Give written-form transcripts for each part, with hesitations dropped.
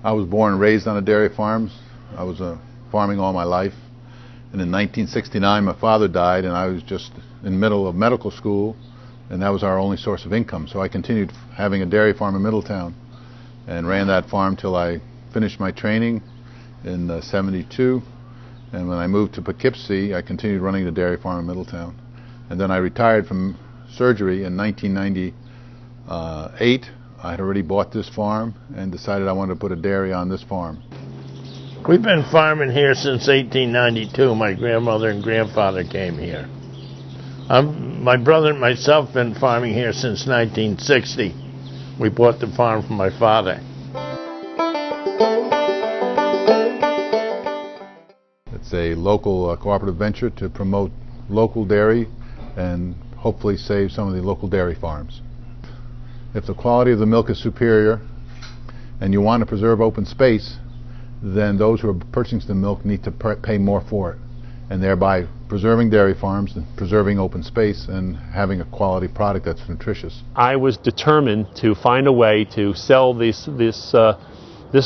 I was born and raised on a dairy farm. I was farming all my life. And in 1969, my father died, and I was just in the middle of medical school, and that was our only source of income. So I continued having a dairy farm in Middletown and ran that farm till I finished my training in '72. And when I moved to Poughkeepsie, I continued running the dairy farm in Middletown. And then I retired from surgery in 1998. I had already bought this farm and decided I wanted to put a dairy on this farm. We've been farming here since 1892. My grandmother and grandfather came here. My brother and myself have been farming here since 1960. We bought the farm from my father. It's a local cooperative venture to promote local dairy and hopefully save some of the local dairy farms. If the quality of the milk is superior and you want to preserve open space, then those who are purchasing the milk need to pay more for it, and thereby preserving dairy farms and preserving open space and having a quality product that's nutritious. I was determined to find a way to sell this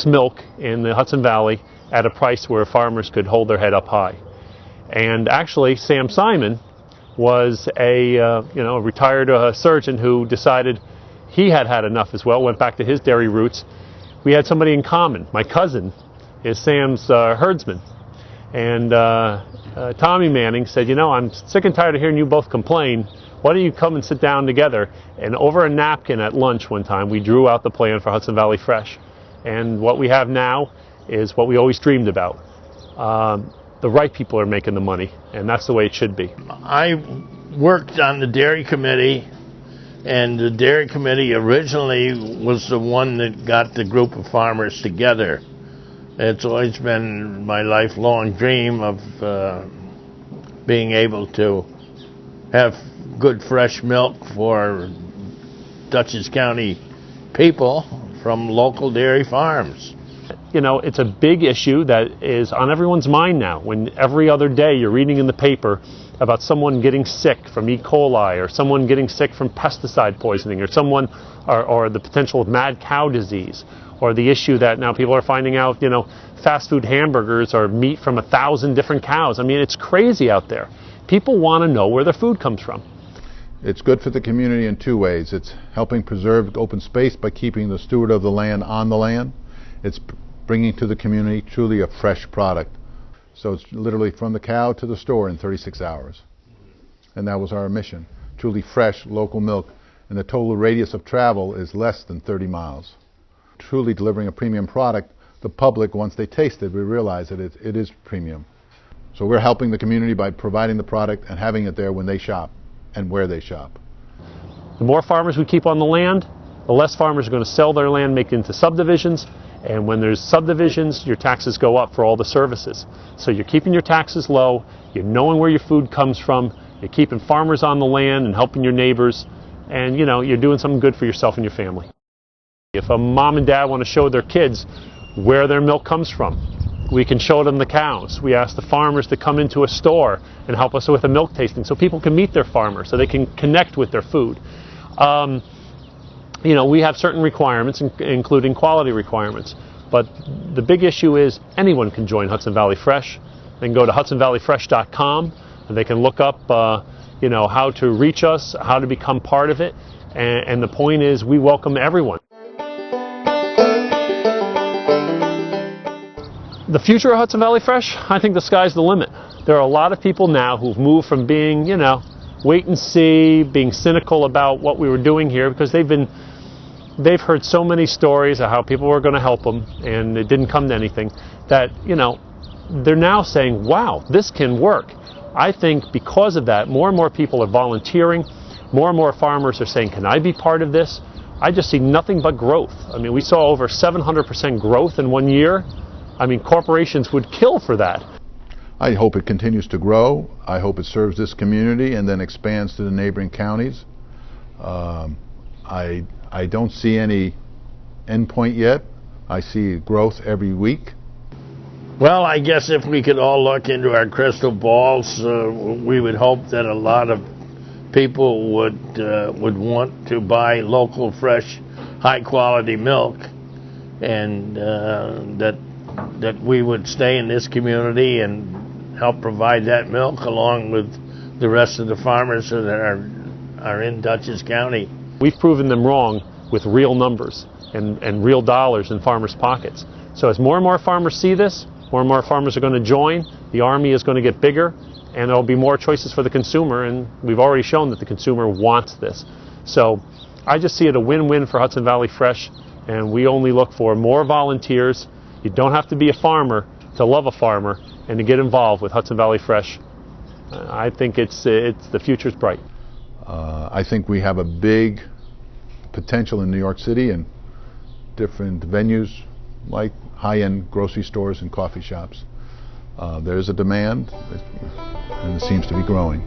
milk in the Hudson Valley at a price where farmers could hold their head up high. And actually, Sam Simon was a retired surgeon who decided he had had enough as well, went back to his dairy roots. We had somebody in common. My cousin is Sam's herdsman. And Tommy Manning said, you know, I'm sick and tired of hearing you both complain. Why don't you come and sit down together? And over a napkin at lunch one time, we drew out the plan for Hudson Valley Fresh. And what we have now is what we always dreamed about. The right people are making the money, and that's the way it should be. I worked on the dairy committee, and the dairy committee originally was the one that got the group of farmers together. It's always been my lifelong dream of being able to have good fresh milk for Dutchess County people from local dairy farms. You know, it's a big issue that is on everyone's mind now. When every other day you're reading in the paper about someone getting sick from E. coli, or someone getting sick from pesticide poisoning, or someone, or the potential of mad cow disease, or the issue that now people are finding out, you know, fast food hamburgers are meat from 1,000 different cows. I mean, it's crazy out there. People want to know where their food comes from. It's good for the community in two ways. It's helping preserve open space by keeping the steward of the land on the land. It's bringing to the community truly a fresh product. So it's literally from the cow to the store in 36 hours. And that was our mission. Truly fresh, local milk. And the total radius of travel is less than 30 miles. Truly delivering a premium product, the public, once they taste it, we realize that it is premium. So we're helping the community by providing the product and having it there when they shop and where they shop. The more farmers we keep on the land, the less farmers are going to sell their land, make it into subdivisions. And when there's subdivisions, your taxes go up for all the services. So you're keeping your taxes low, you're knowing where your food comes from, you're keeping farmers on the land and helping your neighbors, and you know, you're doing something good for yourself and your family. If a mom and dad want to show their kids where their milk comes from, we can show them the cows. We ask the farmers to come into a store and help us with a milk tasting so people can meet their farmer, so they can connect with their food. You know, we have certain requirements, including quality requirements. But the big issue is anyone can join Hudson Valley Fresh. They can go to hudsonvalleyfresh.com and they can look up, you know, how to reach us, how to become part of it. And the point is, we welcome everyone. The future of Hudson Valley Fresh, I think the sky's the limit. There are a lot of people now who've moved from being, you know, wait and see, being cynical about what we were doing here, because they've heard so many stories of how people were going to help them and it didn't come to anything, that, you know, they're now saying, wow, this can work. I think because of that, more and more people are volunteering, more and more farmers are saying, can I be part of this? I just see nothing but growth. I mean, we saw over 700% growth in 1 year. I mean, corporations would kill for that. I hope it continues to grow. I hope it serves this community and then expands to the neighboring counties. I don't see any end point yet. I see growth every week. Well, I guess if we could all look into our crystal balls, we would hope that a lot of people would want to buy local, fresh, high-quality milk, and that we would stay in this community and help provide that milk along with the rest of the farmers that are in Dutchess County. We've proven them wrong with real numbers and real dollars in farmers' pockets. So as more and more farmers see this, more and more farmers are going to join, the army is going to get bigger, and there will be more choices for the consumer, and we've already shown that the consumer wants this. So I just see it a win-win for Hudson Valley Fresh, and we only look for more volunteers. You don't have to be a farmer to love a farmer and to get involved with Hudson Valley Fresh. I think the future's bright. I think we have a big potential in New York City and different venues like high-end grocery stores and coffee shops. There's a demand, and it seems to be growing.